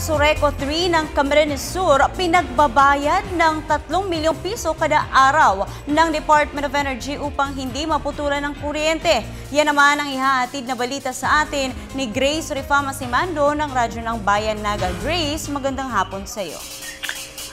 Casureco 3 ng Camarines Sur pinagbabayad ng 3 milyong piso kada araw ng Department of Energy upang hindi maputulan ng kuryente. Yan naman ang ihahatid na balita sa atin ni Grace Rifama Simando ng Radyo ng Bayan Naga. Grace, magandang hapon sa iyo.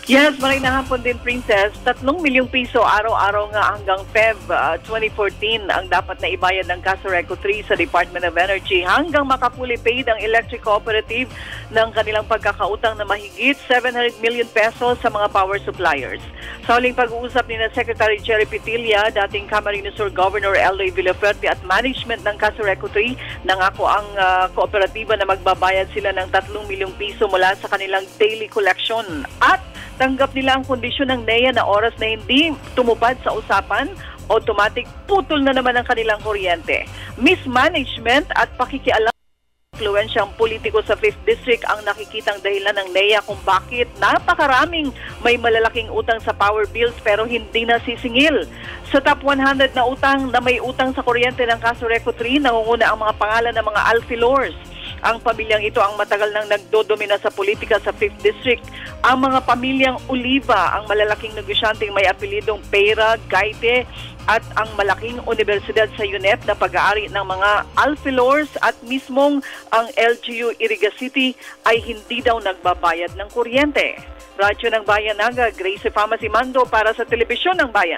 Yes, magandang hapon din, Princess. 3 milyong piso araw-araw nga hanggang Feb 2014 ang dapat na ibayad ng Casureco 3 sa Department of Energy hanggang makapuli paid ang electric cooperative ng kanilang pagkakautang na mahigit 700 million pesos sa mga power suppliers. Sa huling pag-uusap ni na Secretary Jerry Pitilla, dating Camarines Sur Governor Eloy Villaferte at management ng Casureco 3, nangako ang kooperatiba na magbabayad sila ng 3 milyong piso mula sa kanilang daily collection at tanggap nila ang kondisyon ng NEA na oras na hindi tumupad sa usapan, automatic putol na naman ang kanilang kuryente. Mismanagement at pakikialam influensyang politiko sa 5th District ang nakikitang dahilan ng NEA kung bakit napakaraming may malalaking utang sa power bills pero hindi nasisingil. Sa top 100 na utang na may utang sa kuryente ng Casureco 3, nangunguna ang mga pangalan ng mga alfilors. Ang pamilyang ito ang matagal nang nagdodomina sa politika sa 5th District. Ang mga pamilyang Oliva, ang malalaking negosyanteng may apelidong Pera, Gaite, at ang malaking universidad sa UNEP na pag-aari ng mga alfilors at mismong ang LGU Iriga City ay hindi daw nagbabayad ng kuryente. Radyo ng Bayan Naga, Grace Rifama Simando para sa Telebisyon ng Bayan.